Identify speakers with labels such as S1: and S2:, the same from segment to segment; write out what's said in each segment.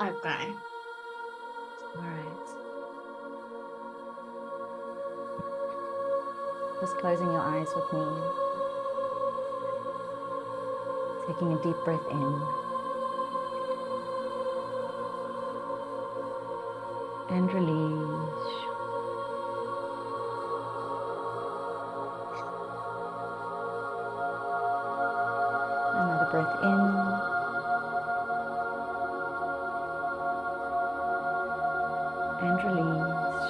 S1: Okay.
S2: All right. Just closing your eyes with me. Taking a deep breath in. And release. Another breath in. And release.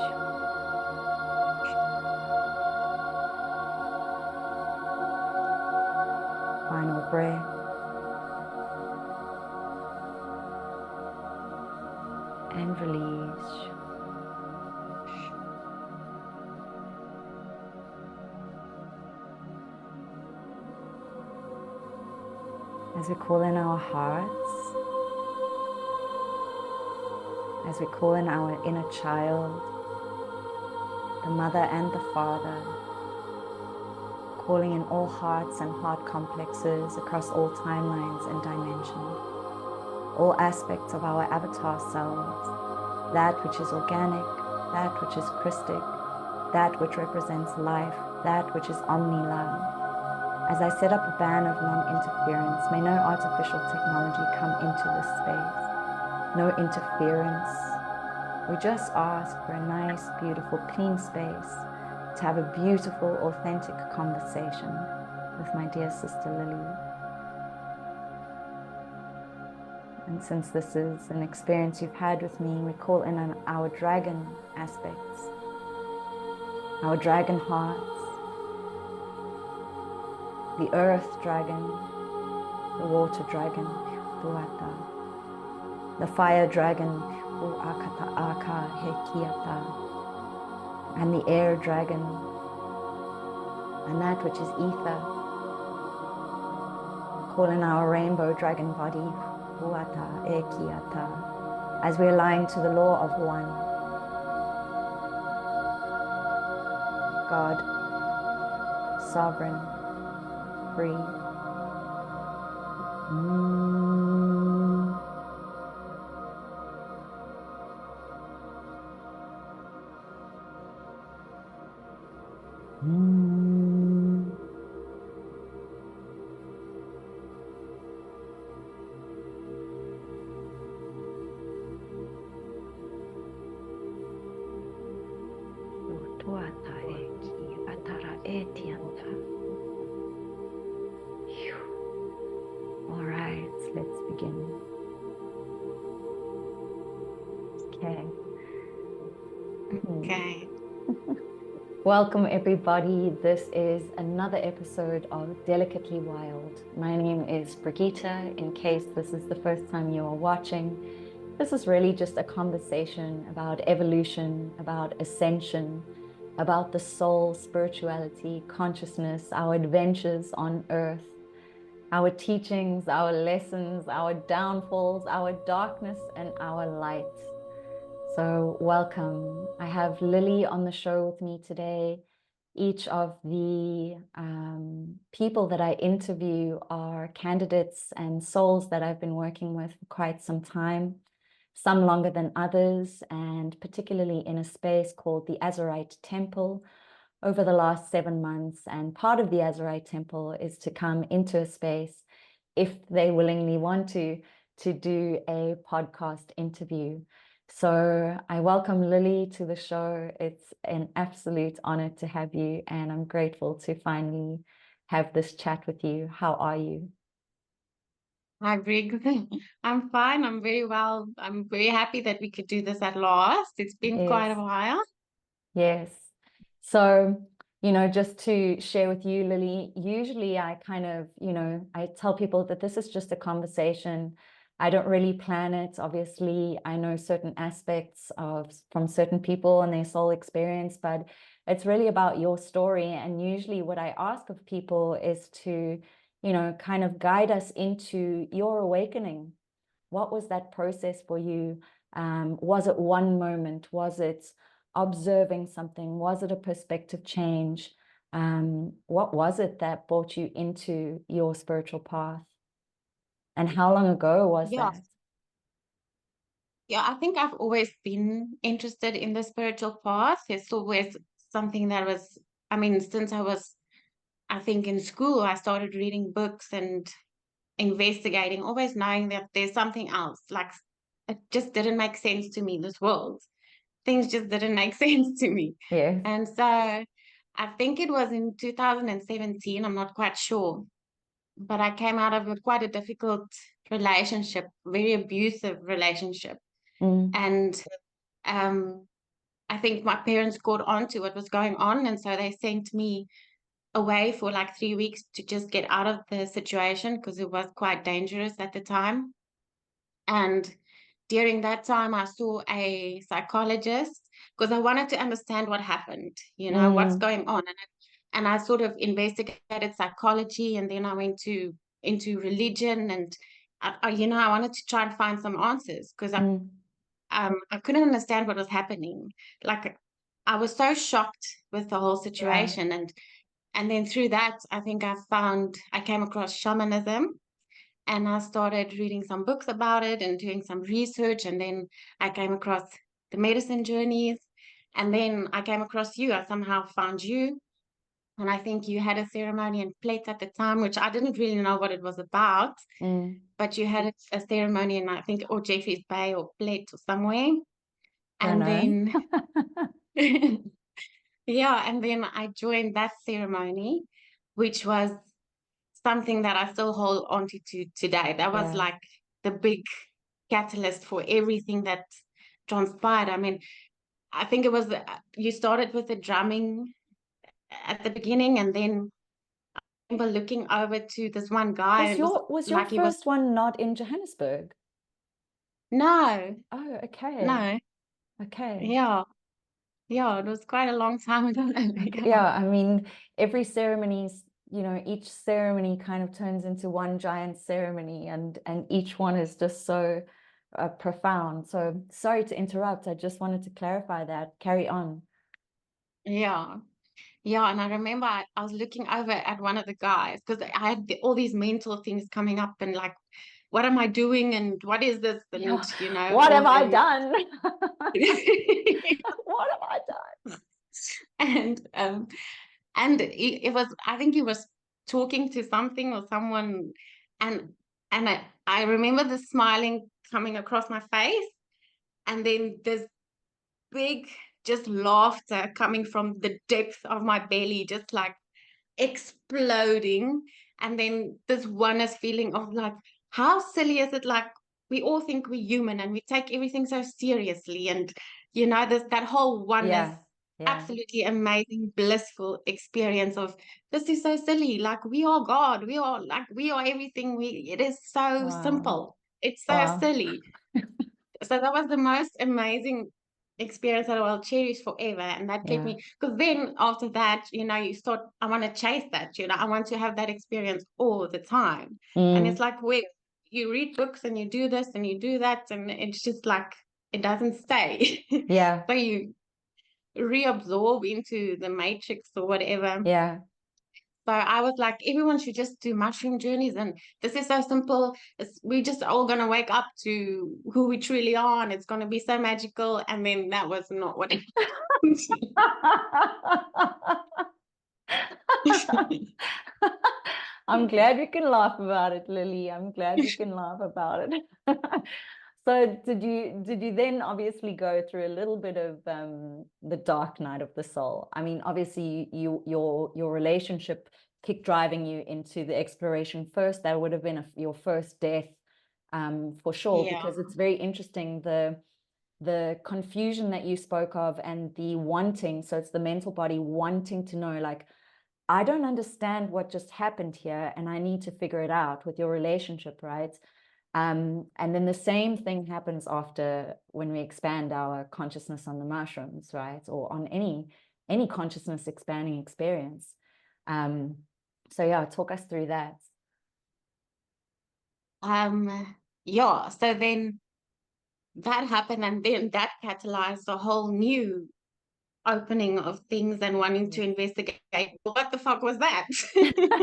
S2: Final breath. And release. As we call in our hearts, as we call in our inner child, the mother and the father, calling in all hearts and heart complexes across all timelines and dimensions, all aspects of our avatar selves, that which is organic, that which is Krystic, that which represents life, that which is omni-love. As I set up a ban of non-interference, may no artificial technology come into this space, no interference. We just ask for a nice, beautiful, clean space to have a beautiful, authentic conversation with my dear sister Lily. And since this is an experience you've had with me, we call in on our dragon aspects, our dragon hearts, the earth dragon, the water dragon, Duata, the fire dragon, Uakata Aka Hekiata, and the air dragon, and that which is ether. Call in our rainbow dragon body, Uata Ekiata, as we align to the law of one. God, sovereign, free. All right, let's begin. Okay.
S1: Okay.
S2: Welcome, everybody. This is another episode of Delicately Wild. My name is Brigitte. In case this is the first time you are watching, this is really just a conversation about evolution, about ascension, about the soul, spirituality, consciousness, our adventures on earth, our teachings, our lessons, our downfalls, our darkness, and our light. So welcome. I have Lily on the show with me today. Each of the people that I interview are candidates and souls that I've been working with for quite some time, some longer than others, and particularly in a space called the AZURITE Temple over the last 7 months. And part of the AZURITE Temple is to come into a space, if they willingly want to do a podcast interview. So I welcome Lily to the show. It's an absolute honor to have you, and I'm grateful to finally have this chat with you. How are you?
S1: Hi, Brig. I'm fine. I'm very well. I'm very happy that we could do this at last. It's been quite a
S2: Yes,
S1: while.
S2: yes. So, just to share with you, Lily, usually I kind of, I tell people that this is just a conversation. I don't really plan it. Obviously, I know certain aspects from certain people and their soul experience, but it's really about your story. And usually what I ask of people is to, kind of guide us into your awakening. What was that process for you? Was it one moment? Was it observing something? Was it a perspective change? What was it that brought you into your spiritual path? And how long ago was
S1: Yeah.
S2: that?
S1: Yeah, I think I've always been interested in the spiritual path. It's always something that was, I mean, since I think in school, I started reading books and investigating, always knowing that there's something else. Like, it just didn't make sense to me, this world. Things just didn't make sense to me.
S2: Yes.
S1: And so I think it was in 2017, I'm not quite sure, but I came out of quite a difficult relationship, very abusive relationship.
S2: Mm,
S1: And um, I think my parents caught on to what was going on. And so they sent me away for like 3 weeks to just get out of the situation because it was quite dangerous at the time. And during that time, I saw a psychologist because I wanted to understand what happened, what's
S2: mm,
S1: going on. And I sort of investigated psychology, and then I went into religion, and I wanted to try and find some answers because
S2: mm,
S1: I couldn't understand what was happening. Like, I was so shocked with the whole
S2: yeah.
S1: situation, and then through that, I think I came across shamanism, and I started reading some books about it and doing some research. And then I came across the medicine journeys. And then I came across you. I somehow found you. And I think you had a ceremony in Plate at the time, which I didn't really know what it was about.
S2: Mm,
S1: But you had a ceremony in, I think, or Jeffrey's Bay or Plate or somewhere.
S2: don't
S1: And
S2: know.
S1: then, yeah, and then I joined that ceremony, which was something that I still hold on to today. That was
S2: Yeah.
S1: like the big catalyst for everything that transpired. I mean, I think it was you started with the drumming at the beginning, and then I remember looking over to this one guy, and
S2: Was
S1: it was
S2: your
S1: like he was
S2: first one not in Johannesburg?
S1: no,
S2: Oh, okay.
S1: no,
S2: Okay.
S1: yeah, yeah. It was quite a long time ago. Yeah,
S2: Yeah, I mean, every ceremony's, each ceremony kind of turns into one giant ceremony, and each one is just so profound. So sorry to interrupt. I just wanted to clarify that. Carry on.
S1: yeah. Yeah, and I remember I was looking over at one of the guys because I had all these mental things coming up, and like, what am I doing and what is this, and
S2: Yeah. What have
S1: all
S2: I
S1: the
S2: done? What have I done?
S1: and it was, I think he was talking to something or someone, and I remember the smiling coming across my face, and then this big just laughter coming from the depth of my belly, just like exploding. And then this oneness feeling of like, how silly is it? Like, we all think we're human and we take everything so seriously. And, this that whole oneness,
S2: Yeah, yeah.
S1: absolutely amazing, blissful experience of this is so silly. Like, we are God. We are everything. It is so
S2: Wow.
S1: simple. It's so
S2: Wow.
S1: silly. So that was the most amazing experience that I will cherish forever. And that kept
S2: Yeah.
S1: me, because then after that, you start, I want to chase that, I want to have that experience all the time. And it's
S2: Mm,
S1: like, where you read books and you do this and you do that, and it's just like, it doesn't stay.
S2: yeah.
S1: So you reabsorb into the matrix or whatever.
S2: Yeah.
S1: So I was like, everyone should just do mushroom journeys. And this is so simple. We just all going to wake up to who we truly are. And it's going to be so magical. And then that was not what it
S2: I'm glad we can laugh about it, Lily. I'm glad we can laugh about it. So did you then obviously go through a little bit of the dark night of the soul? I mean, obviously your relationship kicked driving you into the exploration first. That would have been your first death, for sure,
S1: Yeah.
S2: because it's very interesting the confusion that you spoke of and the wanting. So it's the mental body wanting to know, like, I don't understand what just happened here, and I need to figure it out with your relationship, right? And then the same thing happens after when we expand our consciousness on the mushrooms, right? Or on any consciousness expanding experience. Um, so yeah, talk us through that.
S1: Yeah. So then that happened. And then that catalyzed a whole new opening of things and wanting to investigate what the fuck was that? And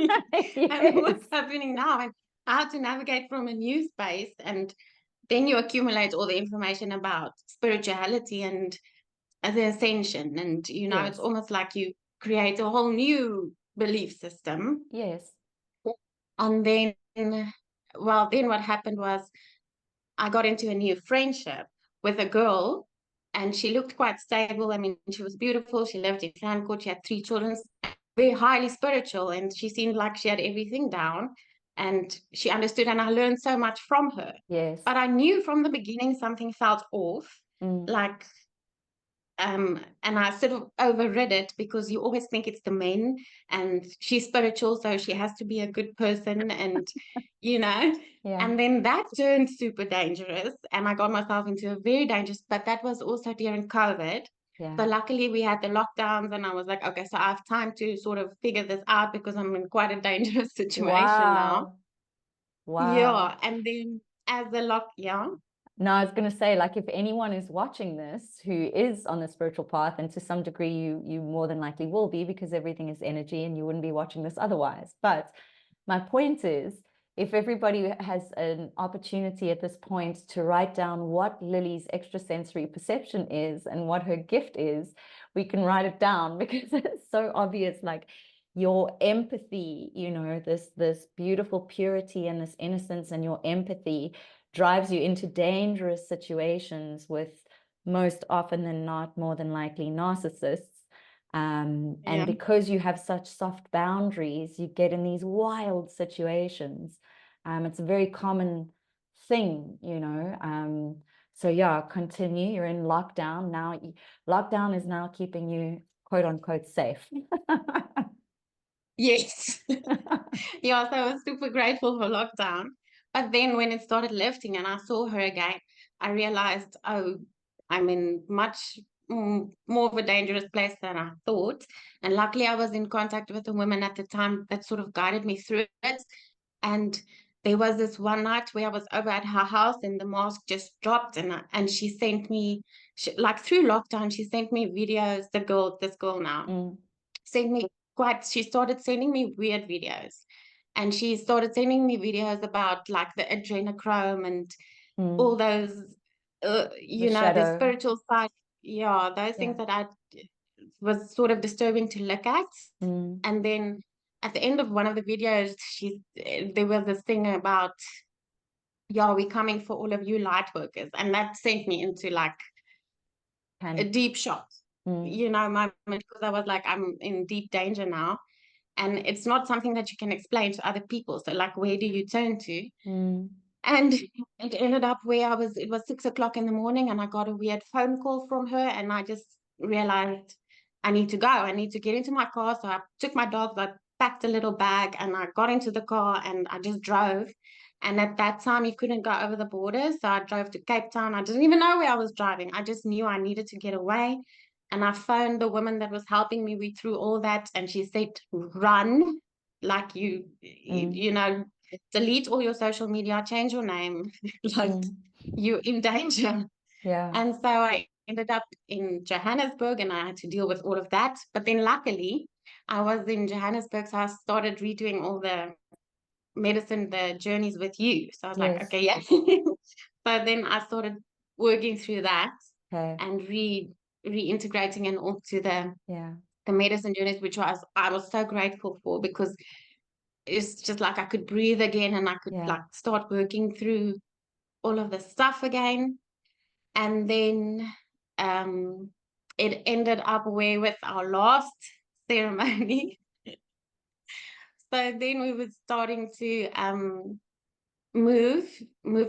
S2: Yes.
S1: what's happening now? And how to navigate from a new space. And then you accumulate all the information about spirituality and the ascension, and it's
S2: Yes.
S1: almost like you create a whole new belief system.
S2: Yes.
S1: And then, well, then what happened was I got into a new friendship with a girl, and she looked quite stable. I mean, she was beautiful. She lived in Frankfurt. She had 3 children, very highly spiritual, and she seemed like she had everything down, and she understood. And I learned so much from her.
S2: Yes.
S1: But I knew from the beginning something felt off, like and I sort of overrid it, because you always think it's the men, and she's spiritual, so she has to be a good person, and
S2: Yeah.
S1: and then that turned super dangerous, and I got myself into a very dangerous, but that was also during COVID.
S2: Yeah.
S1: So luckily we had the lockdowns, and I was like, okay, so I have time to sort of figure this out, because I'm in quite a dangerous situation now.
S2: Wow.
S1: Yeah, and then yeah.
S2: No, I was going to say, like, if anyone is watching this who is on the spiritual path, and to some degree you more than likely will be, because everything is energy and you wouldn't be watching this otherwise. But my point is, if everybody has an opportunity at this point to write down what Lily's extrasensory perception is and what her gift is, we can write it down, because it's so obvious. Like, your empathy, this beautiful purity and this innocence, and your empathy drives you into dangerous situations with, most often than not, more than likely, narcissists. And because you have such soft boundaries, you get in these wild situations. It's a very common thing. So yeah, continue. You're in lockdown now. Lockdown is now keeping you, quote unquote, safe.
S1: Yes. Yeah, so I was super grateful for lockdown. But then when it started lifting and I saw her again, I realized, oh, I'm in much more of a dangerous place than I thought. And luckily, I was in contact with a woman at the time that sort of guided me through it. And there was this one night where I was over at her house, and the mask just dropped, and she sent me, like through lockdown, she sent me videos. This girl now sent me she started sending me weird videos, and she started sending me videos about like the adrenochrome and all those
S2: The
S1: the
S2: shadow.
S1: spiritual side. Yeah, those things that I was sort of disturbing to look at. And then at the end of one of the videos, there was this thing about, yeah, we're coming for all of you light workers, and that sent me into like a
S2: Panic.
S1: deep shock, my, because I was like, I'm in deep danger now. And it's not something that you can explain to other people. So like, where do you turn to? And it ended up where it was 6 o'clock in the morning, and I got a weird phone call from her, and I just realized I need to go. I need to get into my car. So I took my dogs, I packed a little bag, and I got into the car, and I just drove. And at that time, you couldn't go over the border. So I drove to Cape Town. I didn't even know where I was driving. I just knew I needed to get away. And I phoned the woman that was helping me read through all that. And she said, run, like delete all your social media, change your name, like you're in danger.
S2: Yeah.
S1: And so I ended up in Johannesburg, and I had to deal with all of that. But then luckily, I was in Johannesburg, so I started redoing all the medicine, the journeys with you. So I was like, okay, yeah. So then I started working through that and reintegrating and onto the medicine journeys, which I was so grateful for, because it's just like I could breathe again, and I could like start working through all of the stuff again. And then it ended up where with our last ceremony. So then we were starting to move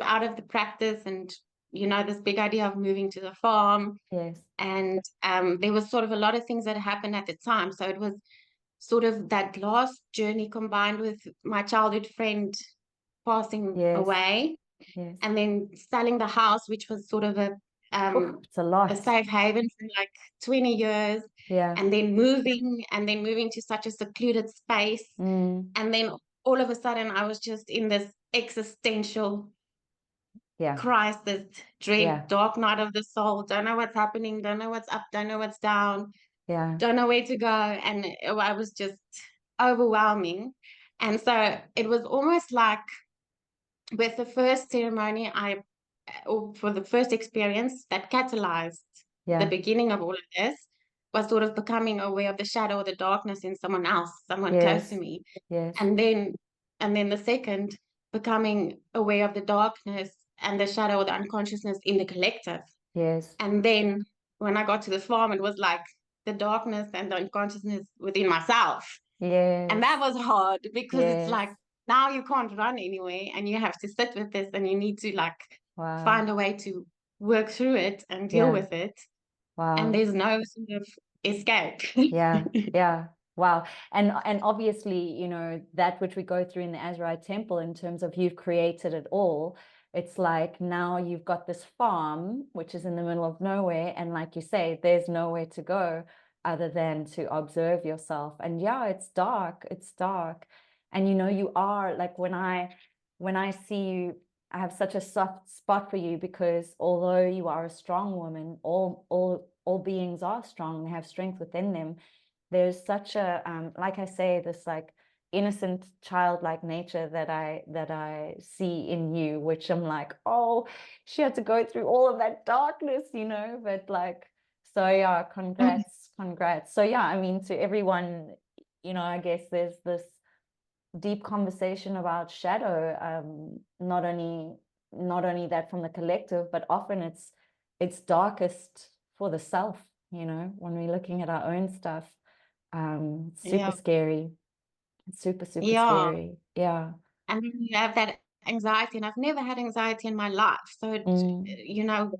S1: out of the practice, and this big idea of moving to the farm.
S2: Yes.
S1: And there was sort of a lot of things that happened at the time. So it was sort of that last journey combined with my childhood friend passing away, and then selling the house, which was sort of
S2: It's a lot.
S1: a safe haven for like 20 years. And then moving to such a secluded space. And then all of a sudden I was just in this existential crisis, dread, dark night of the soul. Don't know what's happening, don't know what's up, don't know what's down, don't know where to go. And I was just overwhelming. And so it was almost like with the first ceremony, I or for the first experience that catalyzed the
S2: Yeah.
S1: beginning of all of this, was sort of becoming aware of the shadow or the darkness in someone else, someone close to
S2: Yes.
S1: me.
S2: Yes.
S1: And then the second, becoming aware of the darkness and the shadow or the unconsciousness in the collective.
S2: Yes.
S1: And then when I got to the farm, it was like the darkness and the unconsciousness within myself. And
S2: Yes.
S1: that was hard because it's
S2: Yes.
S1: like now you can't run anyway and you have to sit with this and you need to like
S2: Wow.
S1: find a way to work through it and deal
S2: Yeah.
S1: with it. And
S2: Wow.
S1: there's no sort of escape.
S2: Yeah. Yeah. Wow. And obviously, you know, that which we go through in the Azurite Temple in terms of you've created it all. It's like now you've got this farm, which is in the middle of nowhere. And like you say, there's nowhere to go other than to observe yourself. And yeah, it's dark. It's dark. And you know, you are like when I see you, I have such a soft spot for you because although you are a strong woman, all beings are strong, they have strength within them. There's such a like I say, this like innocent childlike nature that I see in you, which I'm like, oh, she had to go through all of that darkness, you know, but like, so yeah, congrats. So yeah, I mean, to everyone, you know, I guess there's this deep conversation about shadow, not only that from the collective, but often it's darkest for the self, you know, when we're looking at our own stuff. Super
S1: Yeah.
S2: scary. It's super
S1: Yeah.
S2: scary. Yeah.
S1: And then you have that anxiety, and I've never had anxiety in my life. So,
S2: Mm.
S1: you know,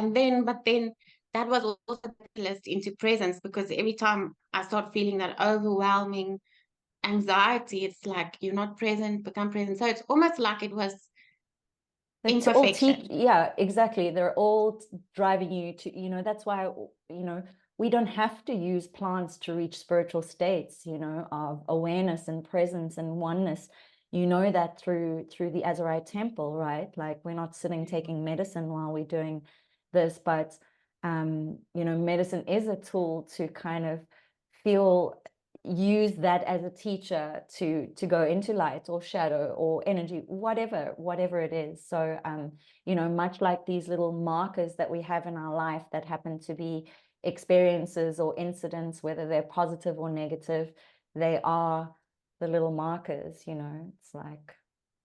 S1: but then that was also the catalyst into presence because every time I start feeling that overwhelming anxiety, it's like you're not present, become present. So it's almost like it was
S2: It's all teach,
S1: imperfection.
S2: yeah, exactly. They're all driving you to, you know, that's why, you know, we don't have to use plants to reach spiritual states, you know, of awareness and presence and oneness. You know that through the Azurite Temple, right? Like we're not sitting taking medicine while we're doing this, but you know, medicine is a tool to kind of feel, use that as a teacher to go into light or shadow or energy, whatever it is. So you know, much like these little markers that we have in our life that happen to be experiences or incidents, whether they're positive or negative, they are the little markers, you know. It's like,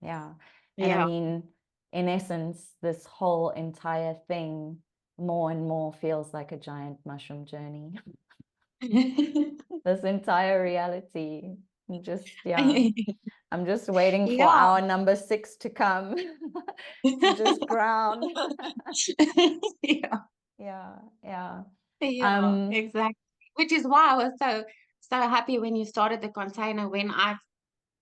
S2: yeah. And I
S1: Yeah.
S2: mean, in essence, this whole entire thing more and more feels like a giant mushroom journey. This entire reality. Just, yeah, I'm just waiting for
S1: Yeah.
S2: our number 6 to come to just ground.
S1: Yeah.
S2: Yeah, yeah.
S1: Yeah,
S2: Um,
S1: exactly. Which is why I was so happy when you started the container when I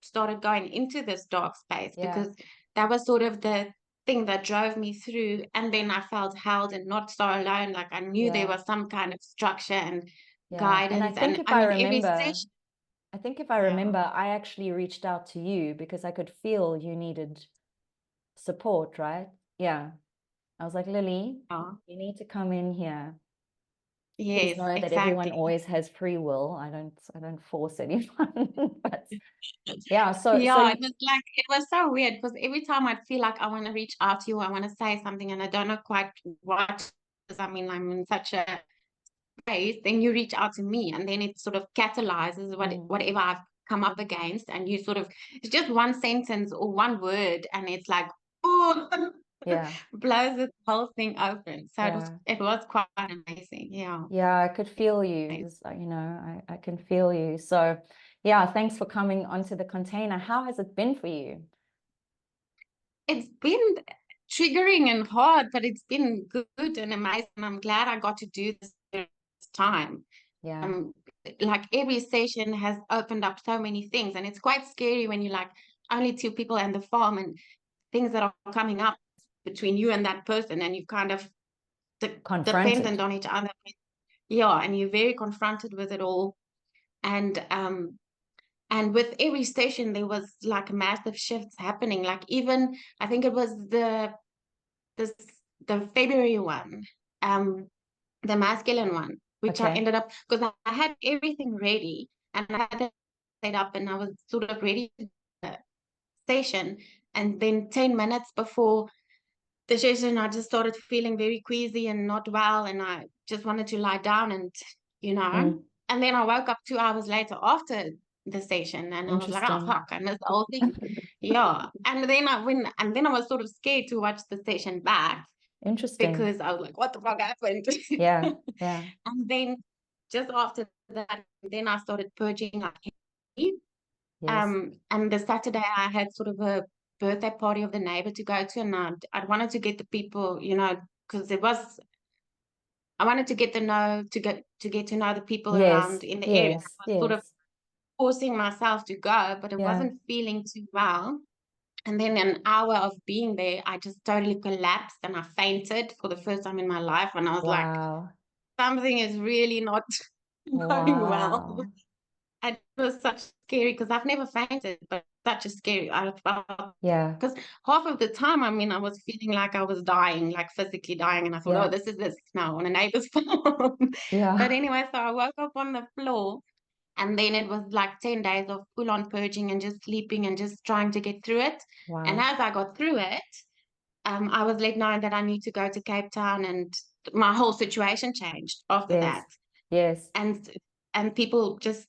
S1: started going into this dark space
S2: yeah,
S1: because that was sort of the thing that drove me through. And then I felt held and not so alone. Like I knew there
S2: yeah,
S1: was some kind of structure and
S2: yeah. And I
S1: guidance.
S2: think
S1: And
S2: if
S1: I
S2: I
S1: mean, every
S2: remember,
S1: session,
S2: I think if I
S1: yeah.
S2: remember, I actually reached out to you because I could feel you needed support, right? Yeah. I was like, Lily,
S1: Yeah.
S2: you need to come in here. Please
S1: Yes,
S2: know that everyone
S1: exactly.
S2: always has free will. I don't force anyone. But yeah,
S1: Yeah, it was so weird because every time I'd feel like I want to reach out to you, I want to say something, and I don't know quite what, because I mean, I'm in such a space, then you reach out to me, and then it sort of catalyzes
S2: mm,
S1: whatever I've come up against, and you sort of, it's just one sentence or one word, and it's like, oh,
S2: yeah,
S1: blows the whole thing open. So
S2: yeah.
S1: it was quite amazing. Yeah.
S2: Yeah, I could feel you. You know, I can feel you. So yeah, thanks for coming onto the container. How has it been for you?
S1: It's been triggering and hard, but it's been good and amazing. I'm glad I got to do this time.
S2: Yeah,
S1: Um, like every session has opened up so many things, and it's quite scary when you're like only two people and the farm and things that are coming up between you and that person, and you kind of
S2: confronted.
S1: dependent on each other. Yeah, and you're very confronted with it all. And with every session there was like massive shifts happening. Like even I think it was this the February one, um, the masculine one, which I
S2: Okay.
S1: ended up because I had everything ready and I had it set up and I was sort of ready to do the session. And then 10 minutes before the session, I just started feeling very queasy and not well, and I just wanted to lie down and, you know,
S2: Mm,
S1: and then I woke up 2 hours later after the session, and I was like, oh
S2: interesting.
S1: fuck, I missed the whole thing. Yeah. And then I was sort of scared to watch the session back
S2: Interesting.
S1: because I was like, what the fuck happened?
S2: Yeah, yeah,
S1: And then just after that, then I started purging like heavy.
S2: yes,
S1: And the Saturday I had sort of a birthday party of the neighbor to go to, and I wanted to get the people, you know, because I wanted to get to know the people around
S2: yes,
S1: in the area.
S2: yes,
S1: I was sort of
S2: yes,
S1: forcing myself to go, but it
S2: yeah.
S1: wasn't feeling too well. And then an hour of being there, I just totally collapsed and I fainted for the first time in my life. And I was like,
S2: Wow,
S1: something is really not going well.
S2: wow.
S1: And it was such scary because I've never fainted, but such a scary. I felt
S2: Yeah,
S1: because half of the time, I mean, I was feeling like I was dying, like physically dying, and I thought, oh,
S2: yeah,
S1: this is this now on a neighbor's farm. But
S2: yeah.
S1: anyway, so I woke up on the floor, and then it was like 10 days of full on purging and just sleeping and just trying to get through it. And
S2: Wow.
S1: as I got through it, I was let know that I need to go to Cape Town, and my whole situation changed after
S2: Yes,
S1: that.
S2: yes,
S1: And people just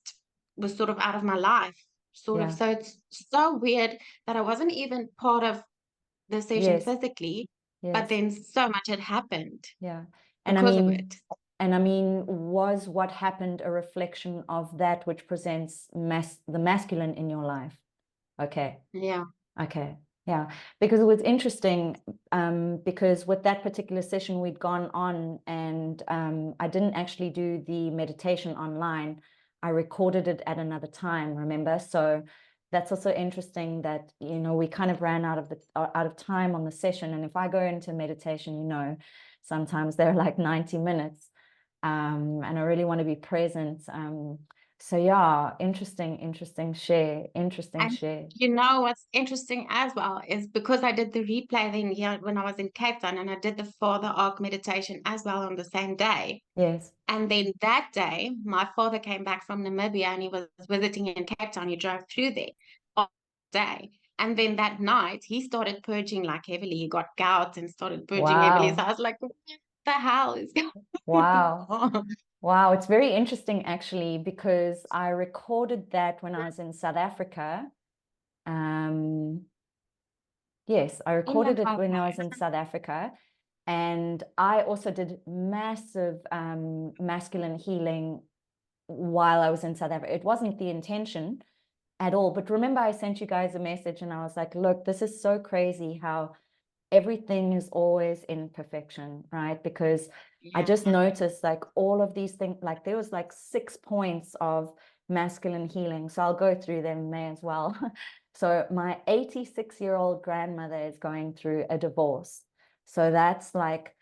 S1: was sort of out of my life, sort of.
S2: yeah,
S1: So it's so weird that I wasn't even part of the session
S2: yes,
S1: physically, but
S2: yes,
S1: then so much had happened
S2: yeah. And I
S1: because of
S2: mean,
S1: it.
S2: was what happened a reflection of that which presents the masculine in your life? Okay.
S1: Yeah.
S2: Okay. Yeah. Because it was interesting, because with that particular session, we'd gone on and I didn't actually do the meditation online. I recorded it at another time, remember? So that's also interesting that, you know, we kind of ran out of time on the session. And if I go into meditation, you know, sometimes they're like 90 minutes. And I really want to be present. So yeah, interesting share, interesting
S1: And
S2: share.
S1: you know what's interesting as well is because I did the replay then here when I was in Cape Town, and I did the Father Arc meditation as well on the same day.
S2: Yes.
S1: And then that day, my father came back from Namibia and he was visiting in Cape Town. He drove through there all day. And then that night, he started purging like heavily. He got gout and started purging heavily. So
S2: Wow.
S1: I was like, what the hell is going
S2: Wow.
S1: on?
S2: Wow. It's very interesting actually, because I recorded that when I was in South Africa. Um, yes, I
S1: In the
S2: recorded it when I was in
S1: okay.
S2: South Africa. And I also did massive masculine healing while I was in South Africa. It wasn't the intention at all. But remember, I sent you guys a message and I was like, look, this is so crazy how everything is always in perfection, right? Because I
S1: Yeah.
S2: just noticed like all of these things, like there was like 6 points of masculine healing. So I'll go through them, may as well. So my 86-year-old grandmother is going through a divorce. So that's like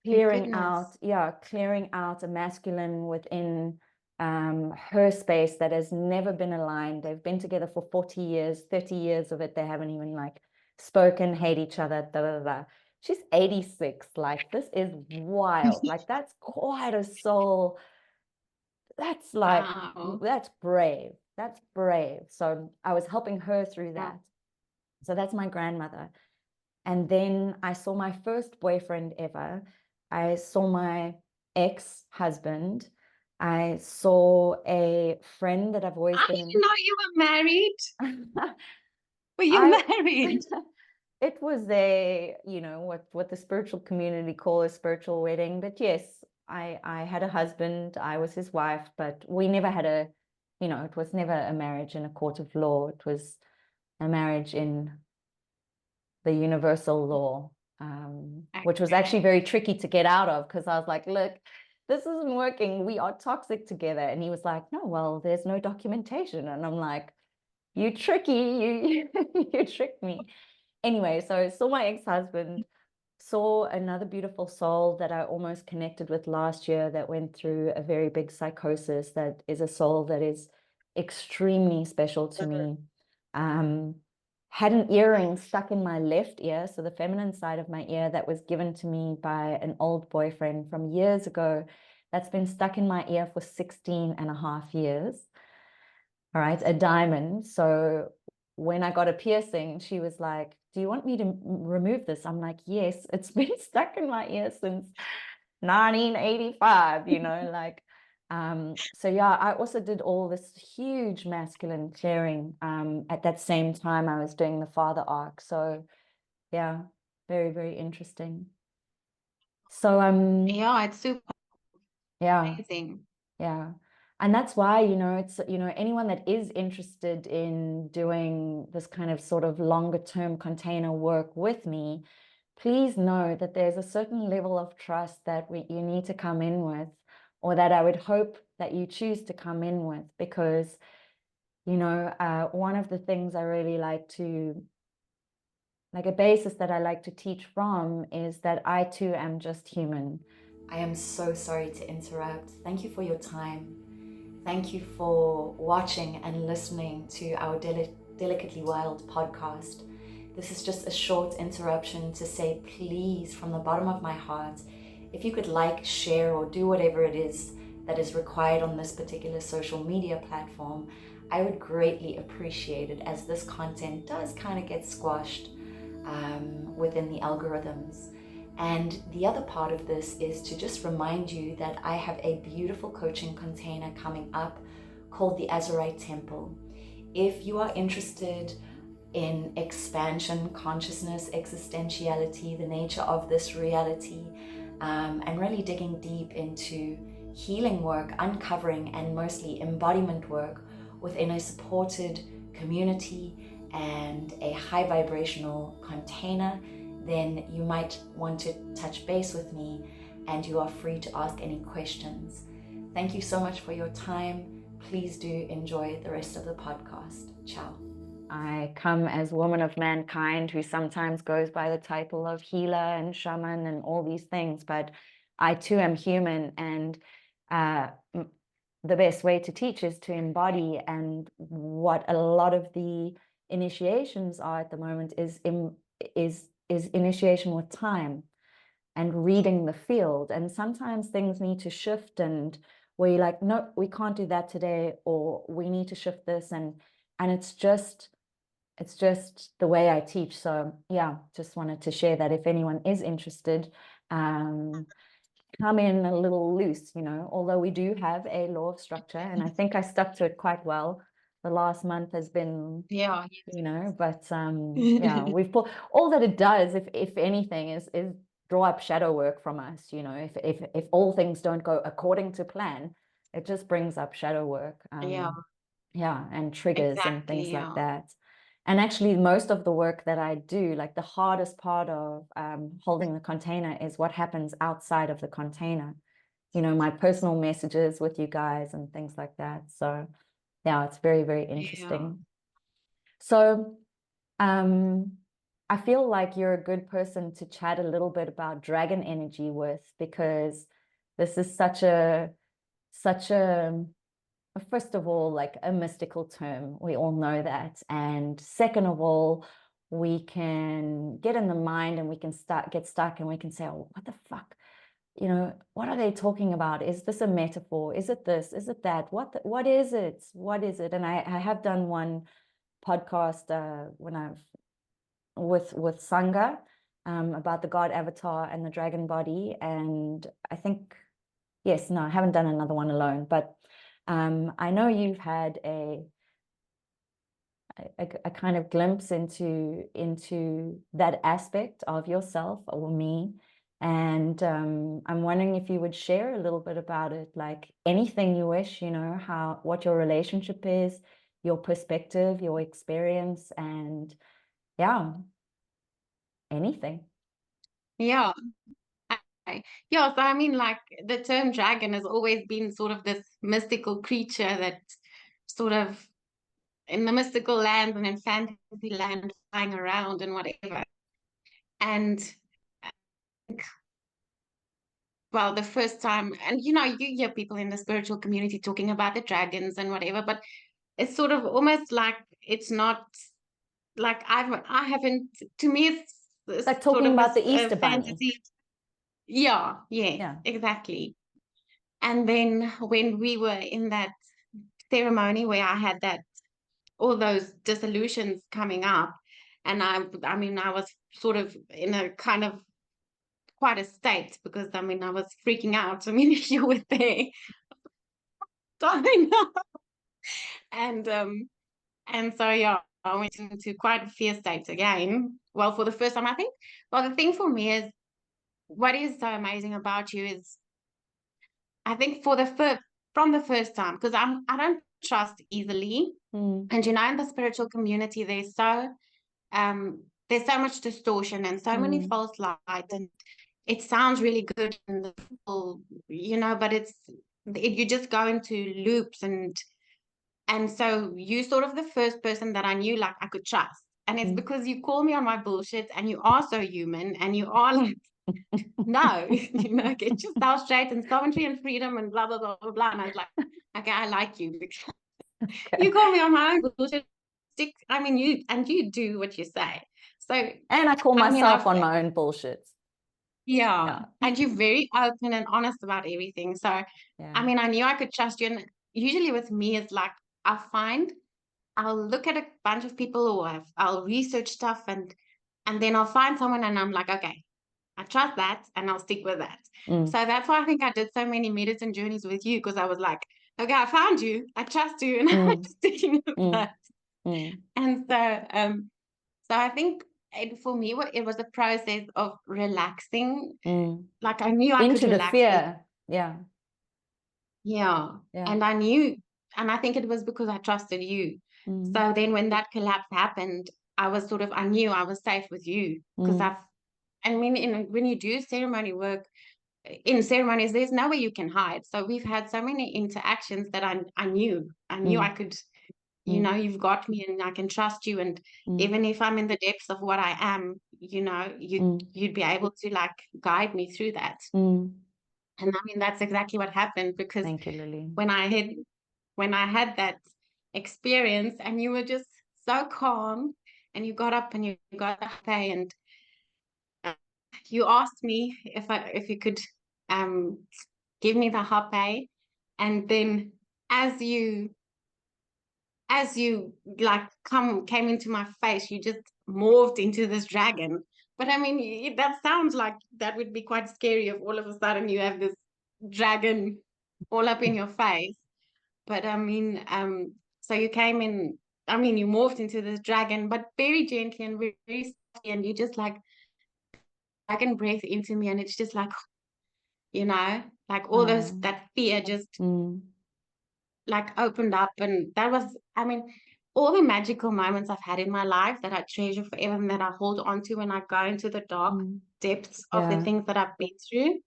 S1: My
S2: clearing out,
S1: goodness.
S2: yeah, clearing out a masculine within her space that has never been aligned. They've been together for 40 years, 30 years of it. They haven't even like spoken, hate each other, da da da. She's 86. Like, this is wild. Like, that's quite a soul. That's like,
S1: Wow.
S2: that's brave. That's brave. So I was helping her through
S1: Wow.
S2: that. So that's my grandmother. And then I saw my first boyfriend ever. I saw my ex-husband. I saw a friend that I've always
S1: I
S2: been
S1: didn't know you were married.
S2: in.
S1: Were you
S2: I
S1: married?
S2: it was a, you know, what the spiritual community call a spiritual wedding. But yes, I had a husband, I was his wife, but we never had a, you know, it was never a marriage in a court of law. It was a marriage in the universal law, which was actually
S1: Okay.
S2: very tricky to get out of, because I was like, look, this isn't working. We are toxic together. And he was like, no, well, there's no documentation. And I'm like, you tricky, you tricked me. Anyway, so I saw my ex-husband, saw another beautiful soul that I almost connected with last year that went through a very big psychosis, that is a soul that is extremely special to me. Um, had an earring stuck in my left ear, so the feminine side of my ear that was given to me by an old boyfriend from years ago, that's been stuck in my ear for 16 and a half years. All right, a diamond. So when I got a piercing, she was like, do you want me to remove this? I'm like, yes, it's been stuck in my ear since 1985, you know, like, so yeah, I also did all this huge masculine clearing at that same time I was doing the father arc. So yeah, very, very interesting. So
S1: Yeah, it's super
S2: yeah,
S1: amazing.
S2: yeah. And that's why, you know, it's, you know, anyone that is interested in doing this kind of sort of longer term container work with me, please know that there's a certain level of trust that you need to come in with, or that I would hope that you choose to come in with, because, you know, one of the things I really like to, like a basis that I like to teach from, is that I too am just human. I am so sorry to interrupt. Thank you for your time. Thank you for watching and listening to our Delicately Wild podcast. This is just a short interruption to say, please, from the bottom of my heart, if you could like, share, or do whatever it is that is required on this particular social media platform, I would greatly appreciate it, as this content does kind of get squashed within the algorithms. And the other part of this is to just remind you that I have a beautiful coaching container coming up called the AZURITE Temple. If you are interested in expansion, consciousness, existentiality, the nature of this reality, and really digging deep into healing work, uncovering, and mostly embodiment work within a supported community and a high vibrational container, then you might want to touch base with me, and you are free to ask any questions. Thank you so much for your time. Please do enjoy the rest of the podcast. Ciao. I come as woman of mankind, who sometimes goes by the title of healer and shaman and all these things, but I too am human, and the best way to teach is to embody. And what a lot of the initiations are at the moment is initiation with time and reading the field. And sometimes things need to shift, and where you're like, no, we can't do that today, or we need to shift this, and it's just the way I teach. So yeah, just wanted to share that if anyone is interested, come in a little loose, you know, although we do have a law of structure, and I think I stuck to it quite well. The last month has been,
S1: Yeah.
S2: you know, but yeah, we've put all that it does, if anything, is draw up shadow work from us, you know. If all things don't go according to plan, it just brings up shadow work,
S1: Yeah,
S2: yeah, and triggers and things
S1: exactly.
S2: like
S1: Yeah.
S2: that. And actually, most of the work that I do, like the hardest part of holding the container, is what happens outside of the container. You know, my personal messages with you guys and things like that. So yeah, it's very, very interesting. So I feel like you're a good person to chat a little bit about dragon energy with, because this is such a first of all, like a mystical term. We all know that. And second of all, we can get in the mind and we can get stuck, and we can say, oh, what the fuck? You know, what are they talking about? Is this a metaphor? Is it this? Is it that? What is it? What is it? And I have done one podcast when I've with Sangha about the god avatar and the dragon body. And I think, yes, no, I haven't done another one alone, but I know you've had a kind of glimpse into that aspect of yourself or me. And I'm wondering if you would share a little bit about it, like anything you wish, you know, what your relationship is, your perspective, your experience, and yeah, anything.
S1: Yeah. Yeah, so I mean, like the term dragon has always been sort of this mystical creature that sort of in the mystical land and in fantasy land flying around and whatever. And well, the first time, and you know, you hear people in the spiritual community talking about the dragons and whatever, but it's sort of almost like it's not like I haven't, to me,
S2: It's like
S1: it's sort
S2: talking
S1: of
S2: about the
S1: a
S2: Easter Bunny.
S1: fantasy. Yeah, yes,
S2: Yeah.
S1: exactly. And then when we were in that ceremony where I had that all those dissolutions coming up, And I mean, I was sort of in a kind of quite a state, because I mean, I was freaking out. I mean, if you were there, dying. And so yeah, I went into quite a fear state again. Well, for the first time, I think. Well, the thing for me is, what is so amazing about you is, I think from the first time, because I don't trust easily. And you know, in the spiritual community, there's so much distortion and so many false lights, and it sounds really good in the people, you know, but you just go into loops, and so you sort of the first person that I knew like I could trust. And it's because you call me on my bullshit, and you are so human, and you are like, no, you know, get yourself straight, and sovereignty and freedom and blah blah blah blah blah. And I was like, okay, I like you because you call me on my own bullshit. I mean, you do what you say. So,
S2: and I call
S1: I mean,
S2: myself on my own bullshit.
S1: yeah, and you're very open and honest about everything. So,
S2: Yeah.
S1: I mean, I knew I could trust you. And usually with me, it's like I'll look at a bunch of people, or I'll research stuff, and then I'll find someone, and I'm like, okay, I trust that, and I'll stick with that. So that's why I think I did so many medicine journeys with you, because I was like, okay, I found you, I trust you, and I'm sticking with that. And so I think for me, it was a process of relaxing. Like I knew I could
S2: into the
S1: relax.
S2: fear. Yeah.
S1: And I knew, and I think it was because I trusted you. So then when that collapse happened, I knew I was safe with you, because I mean, when you do ceremony work, in ceremonies, there's nowhere you can hide. So we've had so many interactions that I knew I could, you know, you've got me, and I can trust you. And even if I'm in the depths of what I am, you know, you'd be able to like guide me through that. And I mean, that's exactly what happened, because
S2: thank you, Lily.
S1: when I had that experience, and you were just so calm, and you got up and you got the pay, and you asked me if you could give me the hape, and then as you like came into my face, you just morphed into this dragon. But I mean, that sounds like that would be quite scary if all of a sudden you have this dragon all up in your face. But I mean, so you came in, I mean, you morphed into this dragon, but very gently and very, very softly, and you just like dragon breath into me, and it's just like, you know, like all that fear just like opened up. And that was, I mean, all the magical moments I've had in my life that I treasure forever, and that I hold on to when I go into the dark depths of the things that I've been through,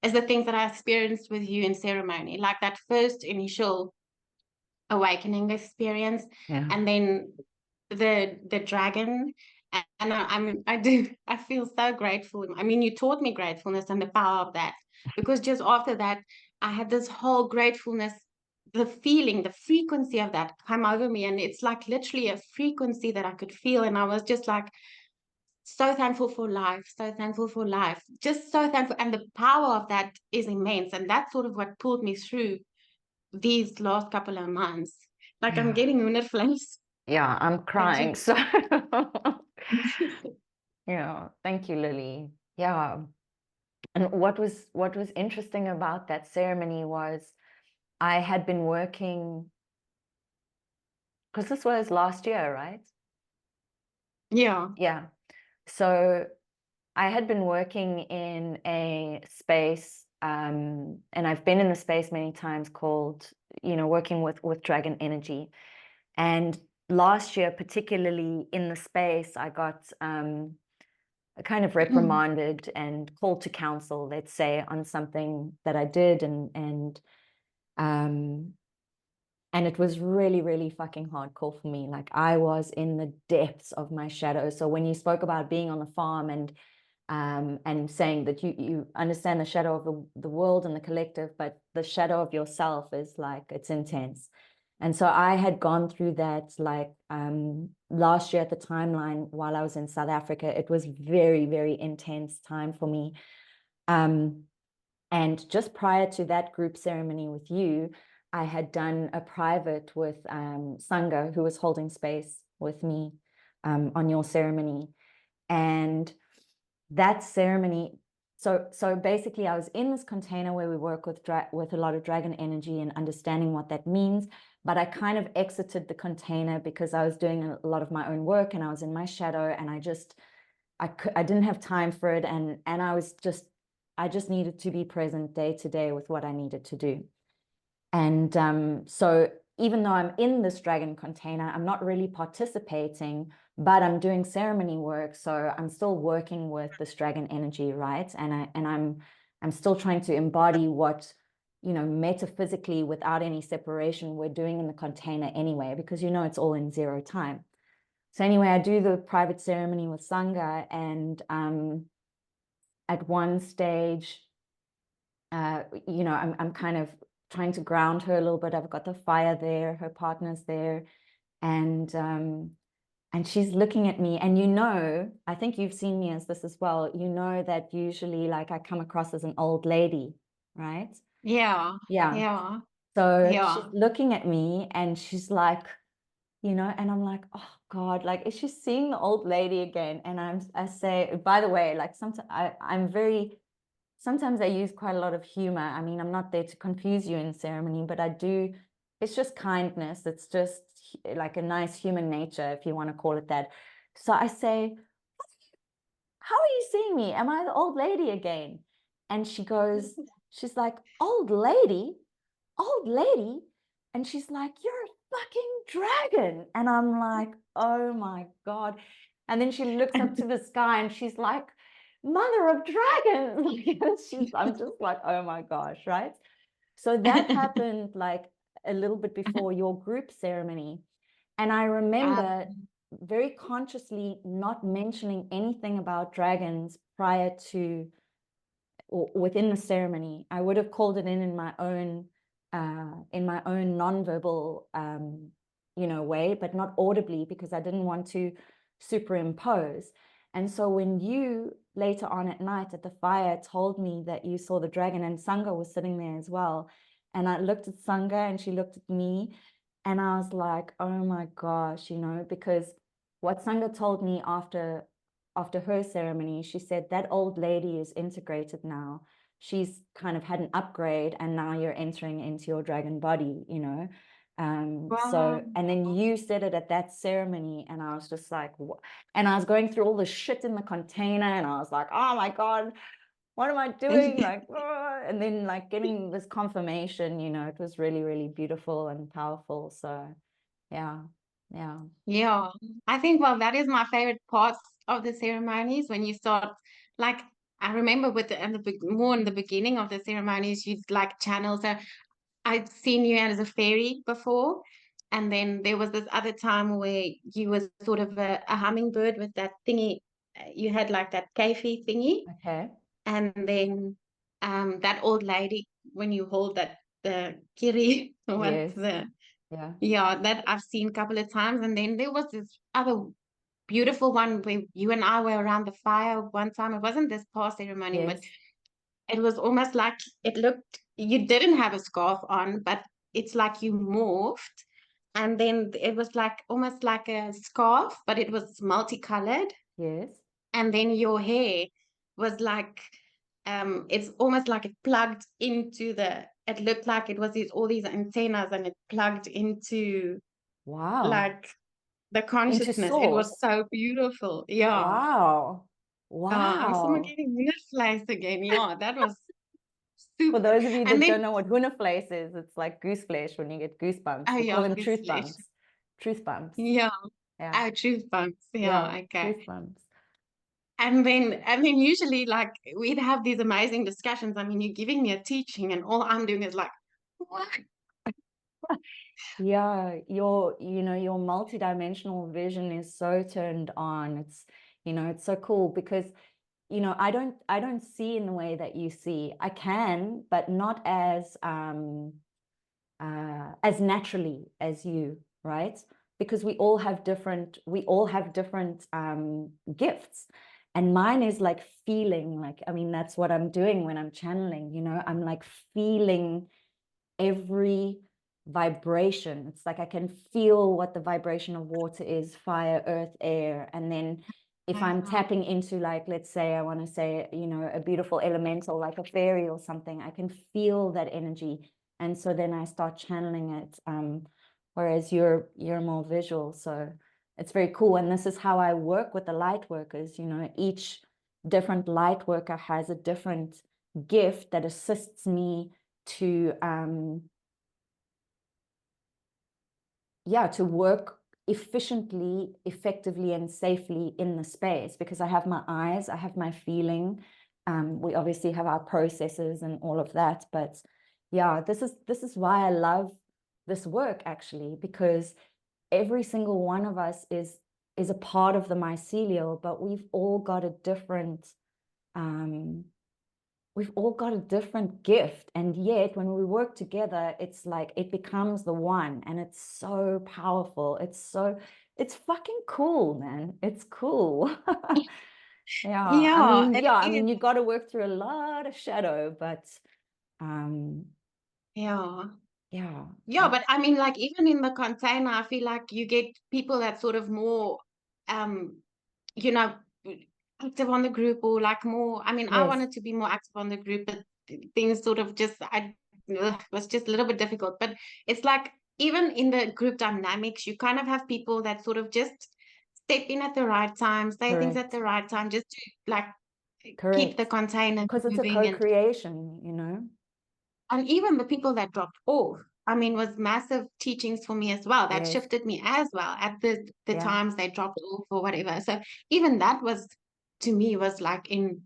S1: is the things that I experienced with you in ceremony, like that first initial awakening experience, and then the dragon. And I feel so grateful. I mean, you taught me gratefulness and the power of that, because just after that, I had this whole gratefulness, the feeling, the frequency of that come over me, and it's like literally a frequency that I could feel, and I was just like so thankful for life, so thankful for life, just so thankful. And the power of that is immense, and that's sort of what pulled me through these last couple of months. Like I'm getting hoendervleis.
S2: Yeah, I'm crying. So yeah, thank you, Lily. Yeah. And what was interesting about that ceremony was I had been working, because this was last year, right? Yeah. So I had been working in a space, and I've been in the space many times, called, you know, working with dragon energy. And last year, particularly in the space, I got kind of reprimanded and called to counsel, let's say, on something that I did, and it was really, really fucking hardcore for me. Like I was in the depths of my shadow. So when you spoke about being on the farm and saying that you understand the shadow of the world and the collective, but the shadow of yourself is like, it's intense. And so I had gone through that, like last year at the timeline while I was in South Africa. It was very, very intense time for me. And just prior to that group ceremony with you, I had done a private with Sangha, who was holding space with me. on your ceremony. And that ceremony, so basically I was in this container where we work with a lot of dragon energy and understanding what that means, but I kind of exited the container because I was doing a lot of my own work and I was in my shadow, and I didn't have time for it, and I just needed to be present day to day with what I needed to do. And so even though I'm in this dragon container, I'm not really participating, but I'm doing ceremony work. So I'm still working with this dragon energy, right? And I'm still trying to embody what, metaphysically, without any separation, we're doing in the container anyway, because it's all in zero time. So anyway, I do the private ceremony with Sangha, and at one stage, I'm kind of trying to ground her a little bit. I've got the fire there, her partner's there, and she's looking at me. And I think you've seen me as this as well. That usually, like, I come across as an old lady, right?
S1: Yeah.
S2: Yeah.
S1: Yeah.
S2: So
S1: Yeah.
S2: she's looking at me and she's like, and I'm like, oh God, like, is she seeing the old lady again? And I say, by the way, like, sometimes sometimes I use quite a lot of humor. I mean, I'm not there to confuse you in ceremony, but it's just kindness. It's just like a nice human nature, if you want to call it that. So I say, how are you seeing me? Am I the old lady again? And she's like, old lady? Old lady? And she's like, you're a fucking dragon. And I'm like, oh my God. And then she looks up to the sky and she's like, mother of dragons. I'm just like, oh my gosh, right? So that happened like a little bit before your group ceremony. And I remember very consciously not mentioning anything about dragons prior to or within the ceremony. I would have called it in my own nonverbal way, but not audibly, because I didn't want to superimpose. And so when you later on at night at the fire told me that you saw the dragon, and Sangha was sitting there as well, and I looked at Sangha and she looked at me, and I was like, oh my gosh, because what Sangha told me after her ceremony, she said that old lady is integrated now. She's kind of had an upgrade, and now you're entering into your dragon body, So, and then you said it at that ceremony, and I was just like, what? And I was going through all the shit in the container, and I was like, oh my God, what am I doing? Like, and then like getting this confirmation, it was really, really beautiful and powerful. So, yeah.
S1: Yeah. I think, well, that is my favorite parts of the ceremonies when you start, like, I remember more in the beginning of the ceremonies, you'd like channel. So I'd seen you as a fairy before. And then there was this other time where you was sort of a hummingbird with that thingy. You had like that kefi thingy.
S2: Okay.
S1: And then that old lady, when you hold the kiri,
S2: Yes.
S1: what's the,
S2: Yeah.
S1: yeah, that I've seen a couple of times. And then there was this other beautiful one where you and I were around the fire one time. It wasn't this past ceremony, but
S2: Yes.
S1: it was almost like you didn't have a scarf on, but it's like you morphed. And then it was like almost like a scarf, but it was multicolored.
S2: Yes.
S1: And then your hair was like, it's almost like it plugged into it looked like it was all these antennas, and it plugged into
S2: Wow.
S1: like the
S2: Into
S1: consciousness. It was
S2: source.
S1: so beautiful. Yeah.
S2: Wow.
S1: I'm still
S2: Wow.
S1: getting hoondervleis again. Yeah, that was
S2: For
S1: super.
S2: those of you
S1: And
S2: that
S1: then,
S2: don't know what hoondervleis is, it's like goose flesh when you get goosebumps.
S1: oh
S2: We call
S1: yeah,
S2: them
S1: good
S2: truth
S1: flesh.
S2: bumps. Truth bumps.
S1: Yeah.
S2: Yeah.
S1: Oh, truth bumps.
S2: Yeah.
S1: Yeah, okay.
S2: Truth bumps.
S1: And then usually like we'd have these amazing discussions. I mean, you're giving me a teaching and all I'm doing is like, what?
S2: Yeah, your multidimensional vision is so turned on. It's so cool because, I don't see in the way that you see. I can, but not as naturally as you, right? Because we all have different gifts. And mine is like feeling, like, I mean, that's what I'm doing when I'm channeling, I'm like feeling every vibration. It's like I can feel what the vibration of water is, fire, earth, air. And then if I'm tapping into, like, let's say I want to say, you know, a beautiful elemental like a fairy or something, I can feel that energy. And so then I start channeling it. Whereas you're more visual. So it's very cool. And this is how I work with the light workers. You know, each different light worker has a different gift that assists me to to work efficiently, effectively, and safely in the space, because I have my eyes, I have my feeling. We obviously have our processes and all of that, but yeah, this is why I love this work, actually, because every single one of us is a part of the mycelial, but we've all got a different gift, and yet when we work together, it's like it becomes the one, and it's so powerful. It's fucking cool, man. It's cool. Yeah,
S1: Yeah, it
S2: I
S1: is.
S2: mean, you got to work through a lot of shadow, but
S1: Yeah.
S2: yeah,
S1: Yeah, but I mean, like, even in the container, I feel like you get people that sort of more, um, you know, active on the group, or like more. I mean, I
S2: yes,
S1: wanted to be more active on the group, but things sort of just, was just a little bit difficult. But it's like, even in the group dynamics, you kind of have people that sort of just step in at the right time, say things at
S2: correct,
S1: the right time, just to like keep the
S2: correct.
S1: container
S2: Because it's a
S1: moving. And
S2: co-creation, you know?
S1: even the people that dropped off, I mean, was massive teachings for me as well. That
S2: Yes,
S1: shifted me as well at the
S2: yeah.
S1: times they dropped off or whatever. So even that was, to me, was like in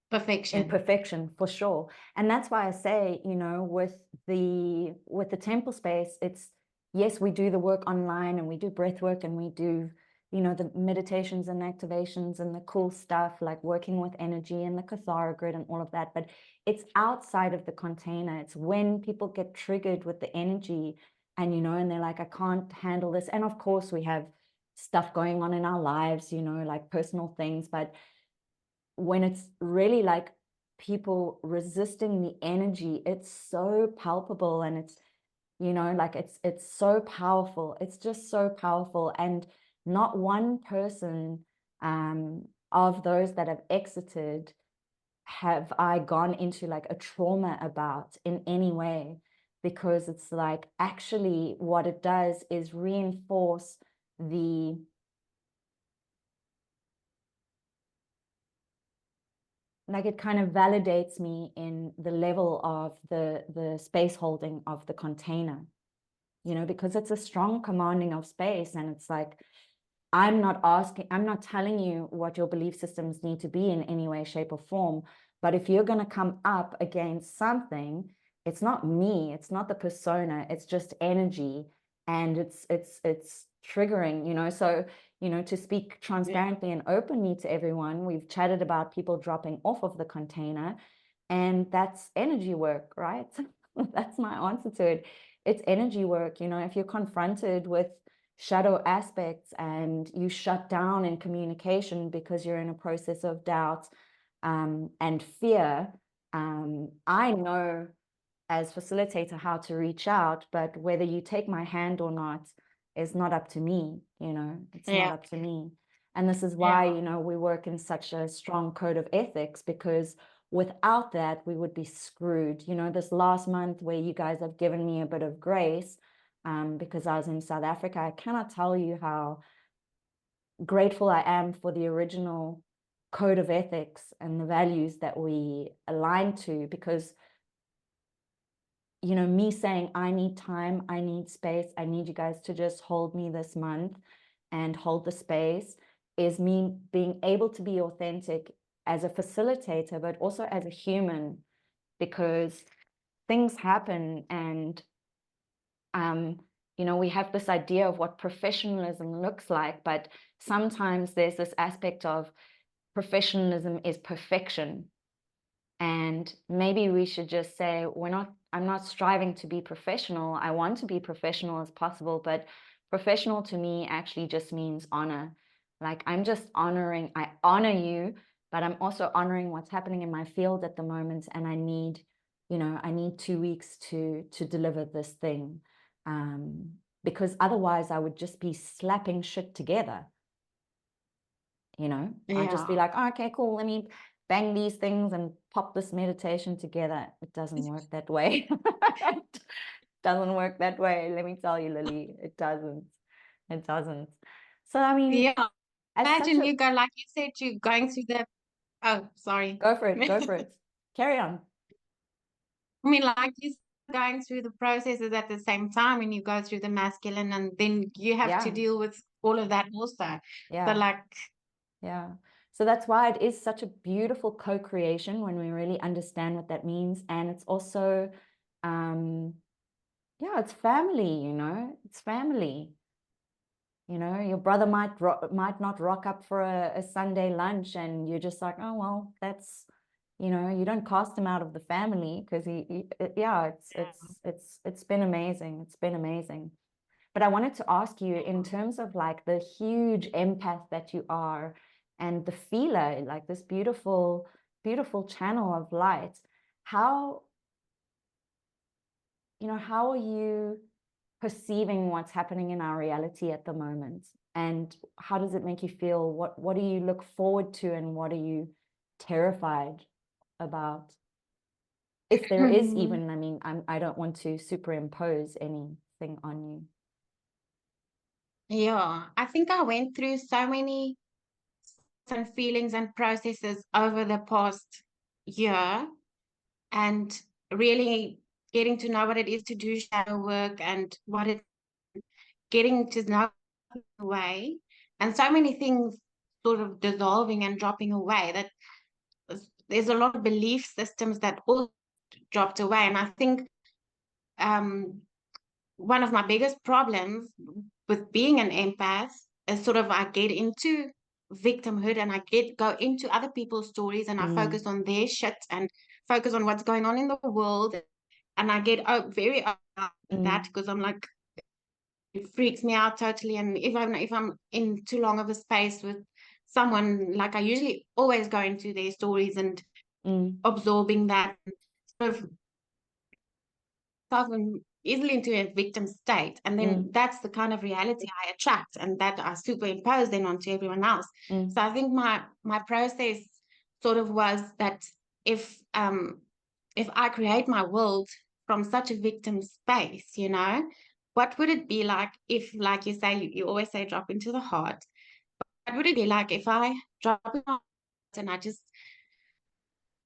S1: perfection.
S2: Imperfection, for sure. And that's why I say, you know, with the temple space, it's, yes, we do the work online, and we do breath work, and we do, you know, the meditations and activations and the cool stuff like working with energy and the Kathara grid and all of that, but it's outside of the container. It's when people get triggered with the energy, and, you know, and they're like, I can't handle this. And of course we have stuff going on in our lives, you know, like personal things, but when it's really like people resisting the energy, it's so palpable, and it's, you know, like it's so powerful. It's just so powerful. And not one person of those that have exited have I gone into like a trauma about in any way, because it's like, actually what it does is reinforce the, like, it kind of validates me in the level of the space holding of the container, you know, because it's a strong commanding of space. And it's like, I'm not telling you what your belief systems need to be in any way, shape, or form. But if you're going to come up against something, it's not me, it's not the persona, it's just energy. And it's triggering, you know. So, you know, to speak transparently and openly to everyone, we've chatted about people dropping off of the container, and that's energy work, right? That's my answer to it. It's energy work. You know, if you're confronted with shadow aspects and you shut down in communication because you're in a process of doubt and fear, I know as facilitator how to reach out, but whether you take my hand or not is not up to me. You know, it's not
S1: Yeah.
S2: up to me. And this is why,
S1: Yeah.
S2: you know, we work in such a strong code of ethics, because without that we would be screwed. You know, this last month where you guys have given me a bit of grace, because I was in South Africa, I cannot tell you how grateful I am for the original code of ethics and the values that we align to. Because, you know, me saying I need time, I need space, I need you guys to just hold me this month and hold the space, is me being able to be authentic as a facilitator, but also as a human, because things happen. And you know, we have this idea of what professionalism looks like, but sometimes there's this aspect of professionalism is perfection. And maybe we should just say, I'm not striving to be professional. I want to be professional as possible, but professional to me actually just means honor. Like, I'm just honoring, I honor you, but I'm also honoring what's happening in my field at the moment. And I need, you know, I need 2 weeks to deliver this thing. because otherwise I would just be slapping shit together. You know, I'd just be like, oh, okay, cool, let me bang these things and pop this meditation together. It doesn't work that way. It doesn't work that way. Let me tell you, Lily, it doesn't. It doesn't. So, I mean,
S1: Yeah. Imagine you go, like you said, you're going through the, oh, sorry.
S2: Go for it. Go for it. Carry on.
S1: I mean, like you going through the processes at the same time when you go through the masculine, and then you have to deal with all of that also.
S2: Yeah.
S1: So like,
S2: yeah. So that's why it is such a beautiful co-creation when we really understand what that means. And it's also, yeah, it's family, you know, it's family. You know, your brother might not rock up for a Sunday lunch, and you're just like, oh, well, that's, you know, you don't cast him out of the family, because yeah, it's been amazing. It's been amazing. But I wanted to ask you, in terms of like the huge empath that you are, and the feeler, like this beautiful, beautiful channel of light, how, you know, how are you perceiving what's happening in our reality at the moment? And how does it make you feel? What do you look forward to, and what are you terrified about? If there is even, I mean, I don't want to superimpose anything on you.
S1: yeah, I think I went through so many and feelings and processes over the past year, and really getting to know what it is to do shadow work, and what it, getting to know the way, and so many things sort of dissolving and dropping away, that there's a lot of belief systems that all dropped away. And I think um, one of my biggest problems with being an empath is sort of I get into victimhood, and I go into other people's stories, and I focus on their shit and focus on what's going on in the world, and I get very that, because I'm like, it freaks me out totally. And if I'm in too long of a space with someone, like I usually always go into their stories and absorbing that, sort of easily into a victim state, and then that's the kind of reality I attract, and that I superimpose then onto everyone else. So I think my process sort of was that if I create my world from such a victim space, you know, what would it be like if, like you say, you always say drop into the heart. What would it be like if I drop in my heart and I just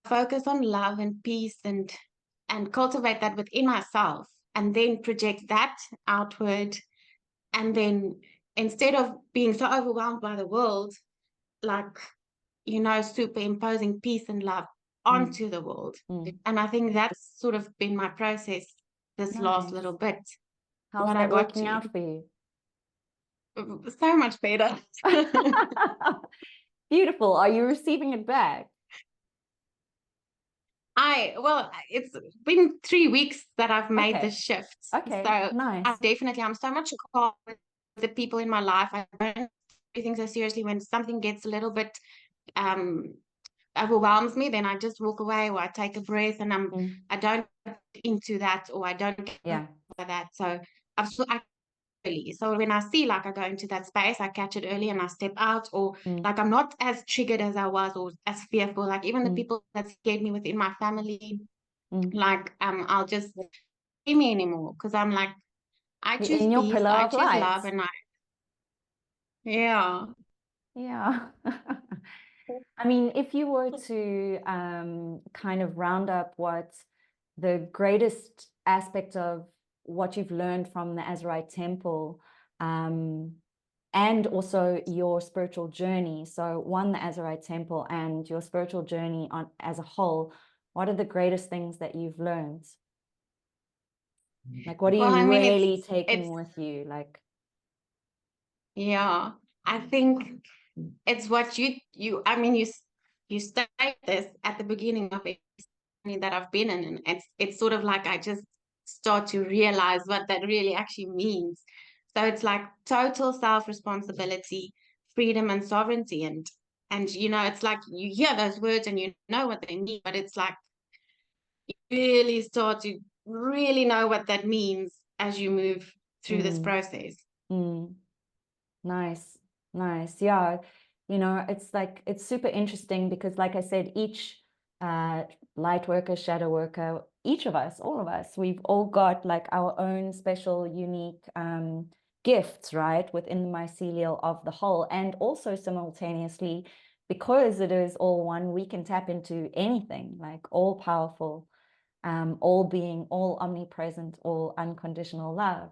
S1: focus on love and peace, and cultivate that within myself, and then project that outward, and then instead of being so overwhelmed by the world, like, you know, superimposing peace and love onto the world. And I think that's sort of been my process this last little bit.
S2: How's that working out for you?
S1: So much better.
S2: Beautiful. Are you receiving it back?
S1: Well, it's been 3 weeks that I've made the shift.
S2: Okay,
S1: so
S2: nice.
S1: I'm so much calm with the people in my life. I don't take everything so seriously. When something gets a little bit overwhelms me, then I just walk away, or I take a breath, and I don't get into that, or I don't get that. So so when I see, like, I go into that space, I catch it early and I step out, or like I'm not as triggered as I was, or as fearful. Like even the people that scared me within my family, like I'll just see me anymore, because I'm like, I choose
S2: in your
S1: peace,
S2: pillar
S1: I
S2: of
S1: choose
S2: light.
S1: love, and yeah.
S2: I mean, if you were to kind of round up what the greatest aspect of what you've learned from the AZURITE Temple, and also your spiritual journey. So one, the AZURITE Temple, and your spiritual journey as a whole, what are the greatest things that you've learned? Like, what are you really taking with you? Like,
S1: yeah, I think it's what I mean, you state this at the beginning of it that I've been in, and it's sort of like I just start to realize what that really actually means. So it's like total self-responsibility, freedom, and sovereignty, and you know, it's like you hear those words and you know what they mean, but it's like you really start to really know what that means as you move through this
S2: Mm.
S1: process.
S2: Mm. Nice, nice. Yeah, you know, it's like it's super interesting because, like I said, each light worker, shadow worker, each of us, all of us, we've all got like our own special, unique gifts, right, within the mycelial of the whole. And also simultaneously, because it is all one, we can tap into anything, like all powerful, all being, all omnipresent, all unconditional love.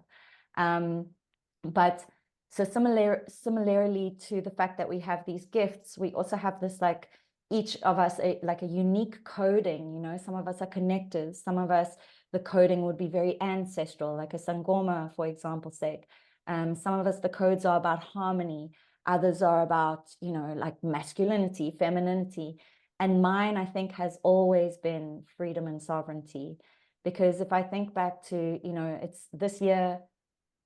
S2: But so similarly to the fact that we have these gifts, we also have this, like, each of us like a unique coding. You know, some of us are connectors, some of us, the coding would be very ancestral, like a Sangoma, for example's sake. Some of us, the codes are about harmony. Others are about, you know, like masculinity, femininity. And mine, I think, has always been freedom and sovereignty. Because if I think back to, you know, it's this year,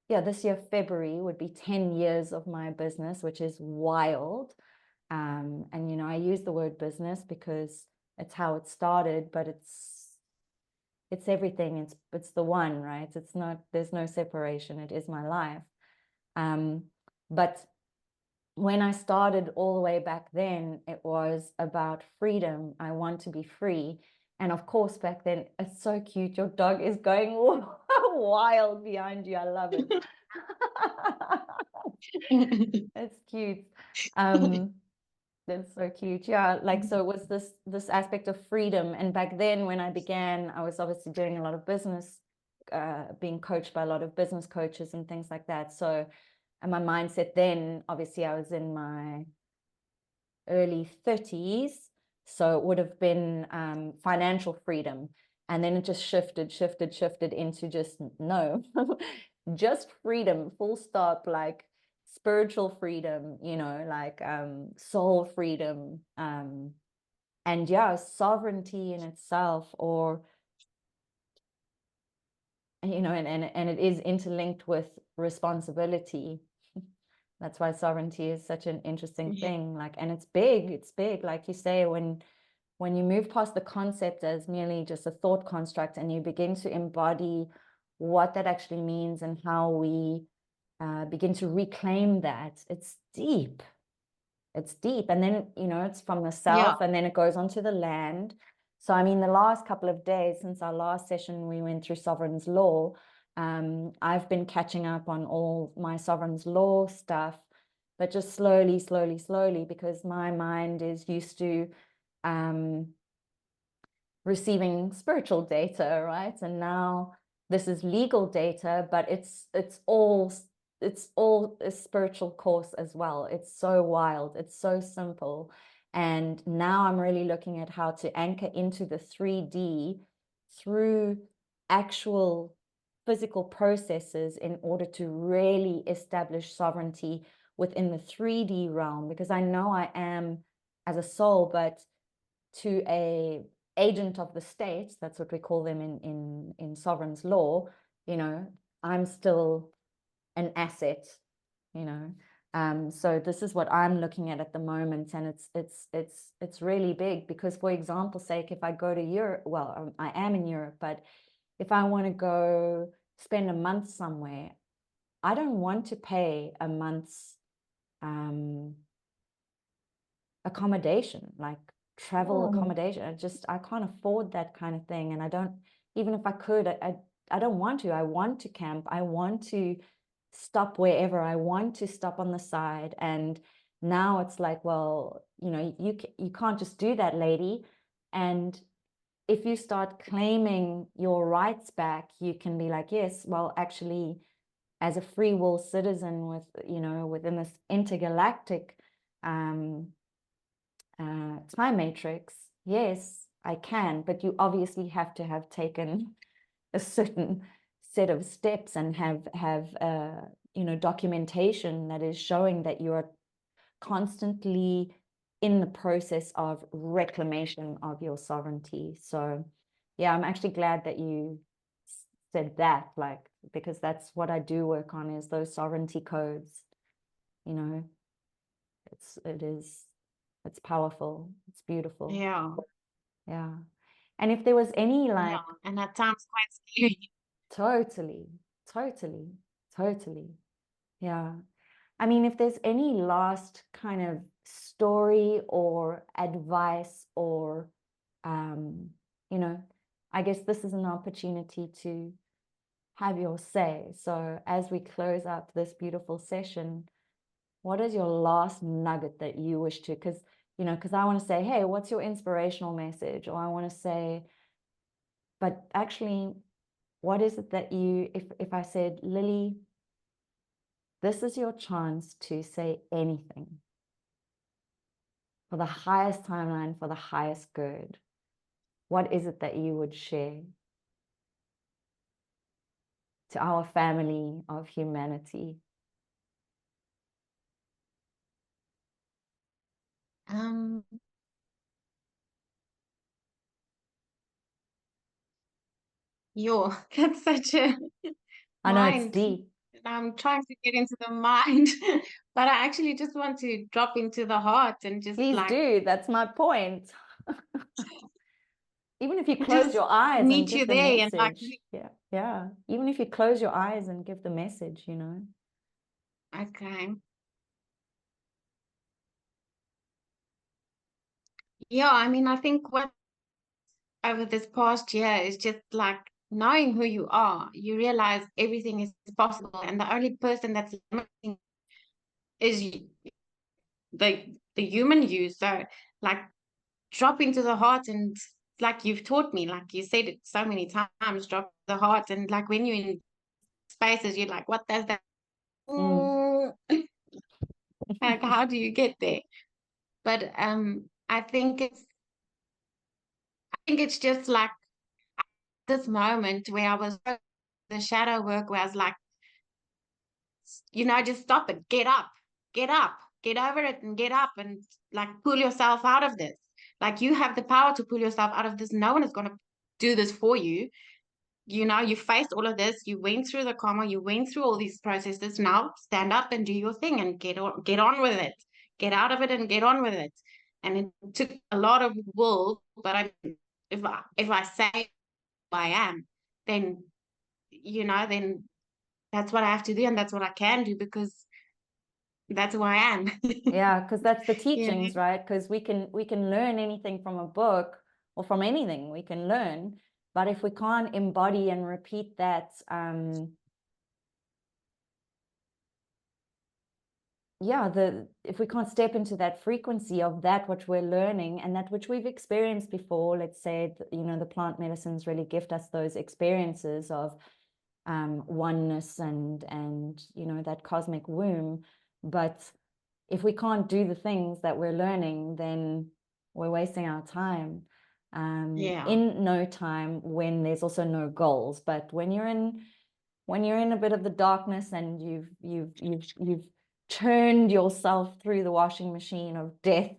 S2: this year, February, would be 10 years of my business, which is wild. And, you know, I use the word business because it's how it started, but it's everything. It's the one, right? It's not, there's no separation. It is my life. But when I started all the way back then, it was about freedom. I want to be free. And of course, back then, it's so cute. Your dog is going wild behind you. I love it. It's cute. That's so cute. Yeah, like, so it was this aspect of freedom. And back then when I began, I was obviously doing a lot of business, being coached by a lot of business coaches and things like that. So, and my mindset then, obviously I was in my early 30s, so it would have been financial freedom. And then it just shifted into just, no, just freedom, full stop, like spiritual freedom, you know, like soul freedom, and yeah, sovereignty in itself, or, you know, and it is interlinked with responsibility. That's why sovereignty is such an interesting
S1: Yeah.
S2: thing. Like, and it's big, like you say, when you move past the concept as merely just a thought construct and you begin to embody what that actually means and how we begin to reclaim that, it's deep. It's deep. And then, you know, it's from the
S1: Yeah.
S2: self and then it goes onto the land. So, I mean, the last couple of days since our last session, we went through Sovereign's Law. I've been catching up on all my Sovereign's Law stuff, but just slowly, because my mind is used to receiving spiritual data, right? And now this is legal data, but it's all a spiritual course as well. It's so wild, it's so simple. And now I'm really looking at how to anchor into the 3D through actual physical processes in order to really establish sovereignty within the 3D realm, because I know I am as a soul, but to a agent of the state, that's what we call them in Sovereign's Law, you know, I'm still an asset, you know. So this is what I'm looking at the moment, and it's really big, because, for example's sake, if I go to Europe, well, I am in Europe, but if I want to go spend a month somewhere, I don't want to pay a month's accommodation, like travel accommodation. I can't afford that kind of thing. And I don't, even if I could, I don't want to. I want to camp. I want to stop wherever. I want to stop on the side. And now it's like, well, you know, you can't just do that, lady. And if you start claiming your rights back, you can be like, yes, well, actually, as a free will citizen with, you know, within this intergalactic time matrix, yes, I can, but you obviously have to have taken a certain set of steps and have you know, documentation that is showing that you are constantly in the process of reclamation of your sovereignty. So yeah, I'm actually glad that you said that, like, because that's what I do work on, is those sovereignty codes. You know, it's powerful, it's beautiful.
S1: Yeah.
S2: Yeah. And if there was any,
S1: Yeah.
S2: like,
S1: And at times quite scary.
S2: totally, Totally, totally. Yeah. I mean, if there's any last kind of story or advice or, you know, I guess this is an opportunity to have your say. So as we close up this beautiful session, what is your last nugget that you wish to, because, you know, because I want to say, hey, what's your inspirational message? Or I want to say, but actually, what is it that you, if I said, Lily, this is your chance to say anything for the highest timeline, for the highest good, what is it that you would share to our family of humanity?
S1: Um, yo, that's such a
S2: I know it's
S1: mind.
S2: deep.
S1: I'm trying to get into the mind, but I actually just want to drop into the heart and just
S2: Please
S1: like
S2: do. That's my point. Even if you close
S1: just
S2: your eyes and
S1: meet you
S2: give the
S1: there and like,
S2: message. Yeah. Yeah. Even if you close your eyes and give the message, you know.
S1: okay. Yeah, I mean, I think what over this past year is just like knowing who you are. You realize everything is possible, and the only person that's limiting is the human you. So, like, drop into the heart, and like you've taught me, like you said it so many times, drop the heart, and like when you're in spaces, you're like, what does that?
S2: Mm.
S1: Like, how do you get there? But I think it's just like this moment where I was the shadow work where I was like, just stop it, get up, get over it and get up and like pull yourself out of this. Like you have the power to pull yourself out of this. No one is going to do this for you. You faced all of this, you went through the karma, you went through all these processes. Now stand up and do your thing and get on with it. Get out of it and get on with it. And it took a lot of will, but if I say who I am, then then that's what I have to do and that's what I can do because that's who I am.
S2: Yeah, because that's the
S1: you know?
S2: teachings, right? Because we can learn anything from a book or from anything we can learn, but if we can't embody and repeat that, if we can't step into that frequency of that which we're learning and that which we've experienced before, let's say, the plant medicines really gift us those experiences of oneness and that cosmic womb, but if we can't do the things that we're learning, then we're wasting our time
S1: Yeah.
S2: in no time when there's also no goals. But when you're in a bit of the darkness and you've turned yourself through the washing machine of death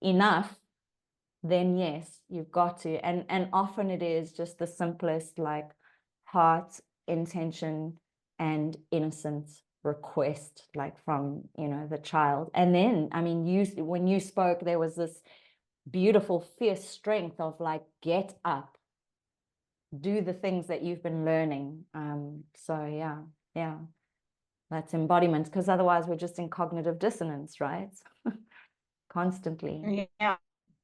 S2: enough, then yes, you've got to. And often it is just the simplest, like, heart intention and innocent request, like from the child. And then, I mean, when you spoke, there was this beautiful fierce strength of like, get up, do the things that you've been learning. So yeah, that's embodiment, because otherwise we're just in cognitive dissonance, right? Constantly,
S1: Yeah.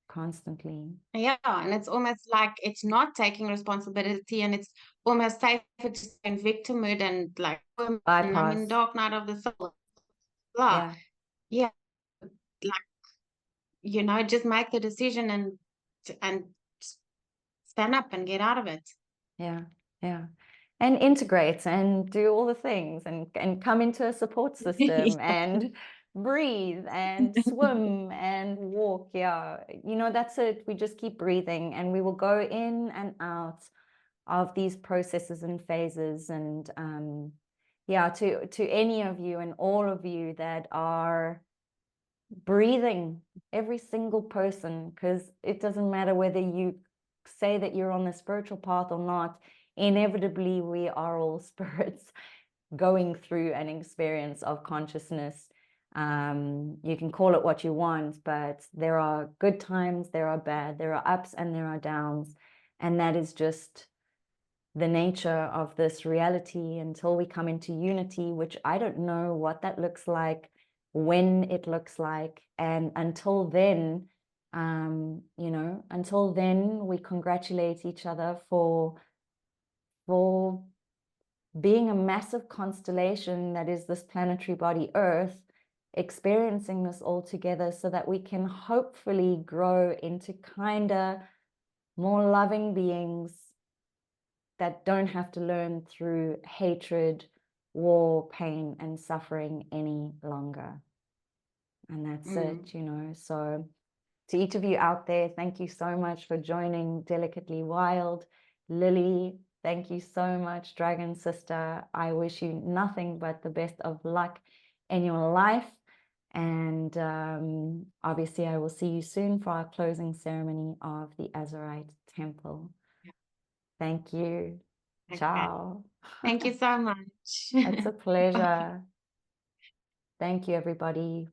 S2: constantly.
S1: Yeah. And it's almost like it's not taking responsibility and it's almost safer to stay in victimhood and like, and I'm in
S2: Bypass.
S1: dark night of the soul. Blah.
S2: Yeah.
S1: Yeah. Like, just make the decision and stand up and get out of it.
S2: Yeah, yeah. And integrate and do all the things and come into a support system and breathe and swim and walk. Yeah, that's it. We just keep breathing and we will go in and out of these processes and phases. And yeah, to any of you and all of you that are breathing, every single person, because it doesn't matter whether you say that you're on the spiritual path or not, inevitably we are all spirits going through an experience of consciousness. You can call it what you want, but there are good times, there are bad, there are ups and there are downs, and that is just the nature of this reality, until we come into unity, which I don't know what that looks like, when it looks like. And until then, you know, until then, we congratulate each other for being a massive constellation that is this planetary body Earth, experiencing this all together, so that we can hopefully grow into kinder, more loving beings that don't have to learn through hatred, war, pain, and suffering any longer. And that's it, you know. So to each of you out there, thank you so much for joining Delicately Wild. Lily, thank you so much, Dragon Sister. I wish you nothing but the best of luck in your life. And obviously, I will see you soon for our closing ceremony of the AZURITE Temple.
S1: Yeah.
S2: Thank you.
S1: Okay.
S2: Ciao.
S1: Thank you so much.
S2: It's a pleasure. Thank you, everybody.